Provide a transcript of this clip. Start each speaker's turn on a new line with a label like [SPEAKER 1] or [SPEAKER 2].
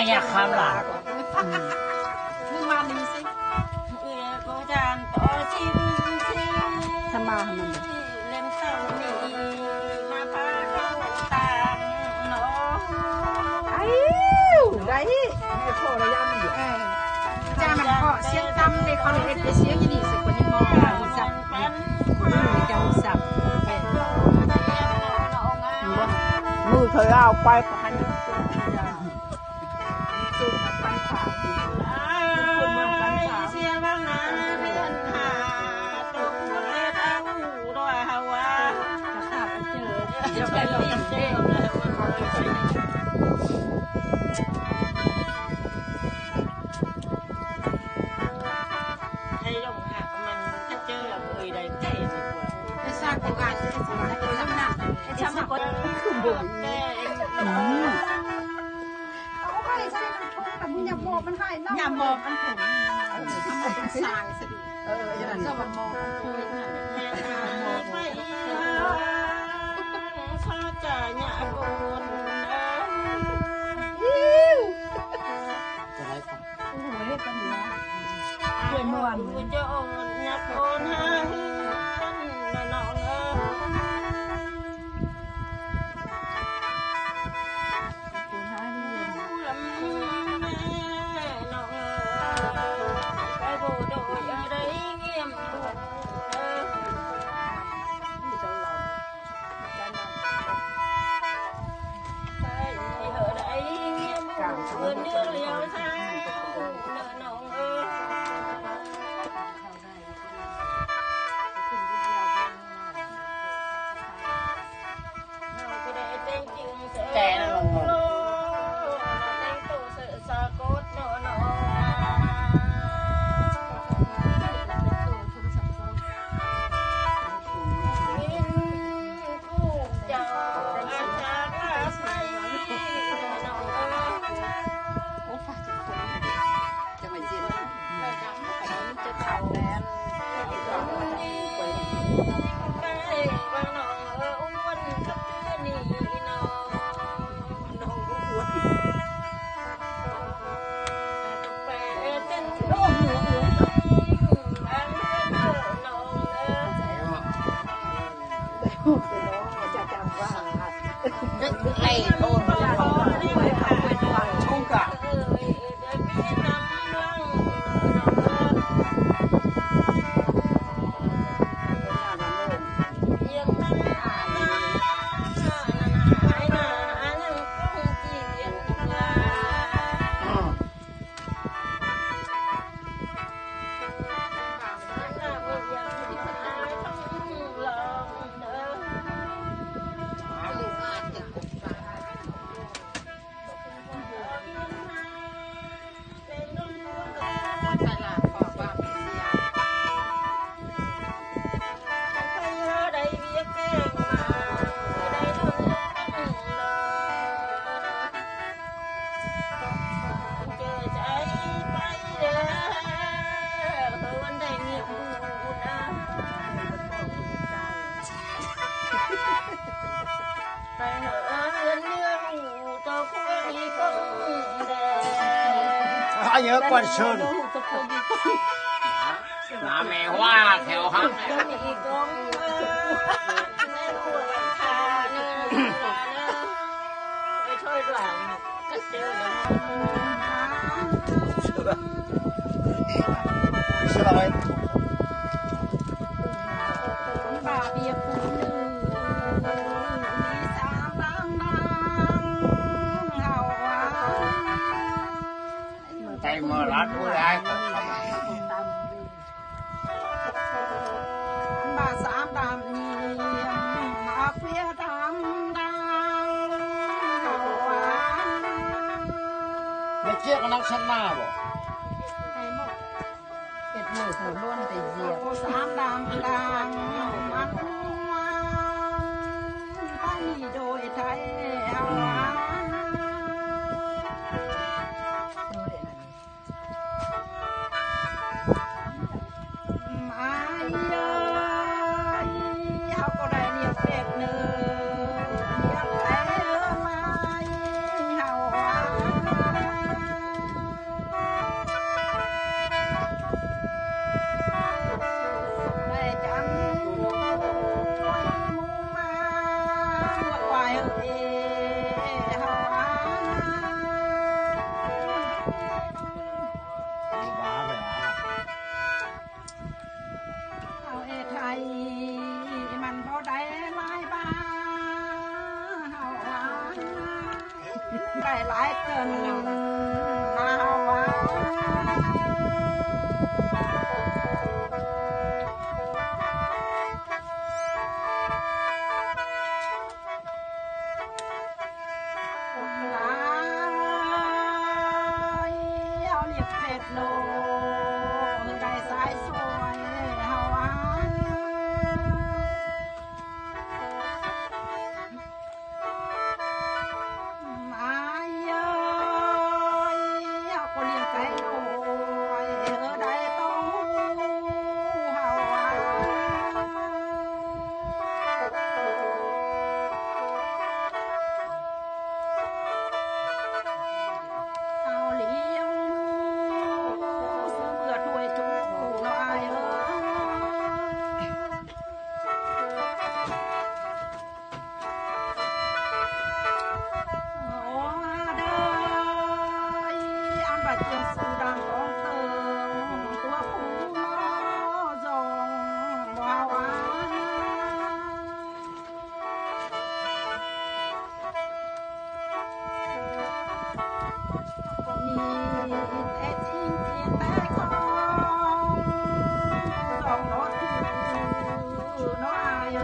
[SPEAKER 1] อยากคำหลัง
[SPEAKER 2] มึงมาดีสิก็จานต่อชิมชิมทำมาทำมันเล่มเต้านี่มาพาเข้าตามน้องไอ้ได้ไม่พอระยะมันอยู่จ้ามันก็เสียงตั้มเลยเขาเลยเสียงยี่ดีสุดคนยังมองหุ่นสับเจ้าสับมือเธอเอาไปกับพันจุดปันขาคนเมืองปันขาเสียงบ้างนะเดินหาตกเล็ดเอาดอยฮาวาจะขาดเจอจะไปหลอกกันเจอให้ลงหักมันจะเจอเลยได้เท่สุดไอ้ซากของการไอ้สมัยคนน้ำหนักไอ้ช้ำคนคือบ่อยแน่เอาไปใช่มันทุ่งแต่มึงอย่าบอกมันให้นะอย่าบอกมันผมทำไมต้องสร้างสะดุดอย่างนั้นจะมันมองเคยนะแม่ตามองไปข้าจะเนี่ยโกน
[SPEAKER 1] จะได้ฟัง
[SPEAKER 2] โอ้โหเฮ็ดกันอยู่นะเพื่อนเมื่อวานจะโอนเนี่ยโกนให้น้อง
[SPEAKER 1] แต่ลงไอ้โอนชุ่งกะเยอะกว่าเชิญน้าแม่ว่าแถวห้างช่วยหลังก็เจอแล้วบาเบียปูใจมือรัดผู้ใดบาสามดำนี่มาเพียดำดังไม่เชี่ยกันนักชนะบ่เป็ดมือหัวล้วนไปเยียบสามดำดังมันไปโดยไทยเอาเ ไก่หลายเกินนาวาเอาเรียบเป็ดโลไก่สายสวยเฮาวามาเยอะเอาก็เรียกไก่โลได้ต้องเฮาวาเอาเลี้ยงซื้อเบื่อถ้วยจุกเนาะอายโอ้เด้ออันบาดเจ็บสูดังของเติมตัวผู้น้อจงบ่าวาก็มีแต่ทิ้งเทียนแต่ของต้องรถคือน้ออาย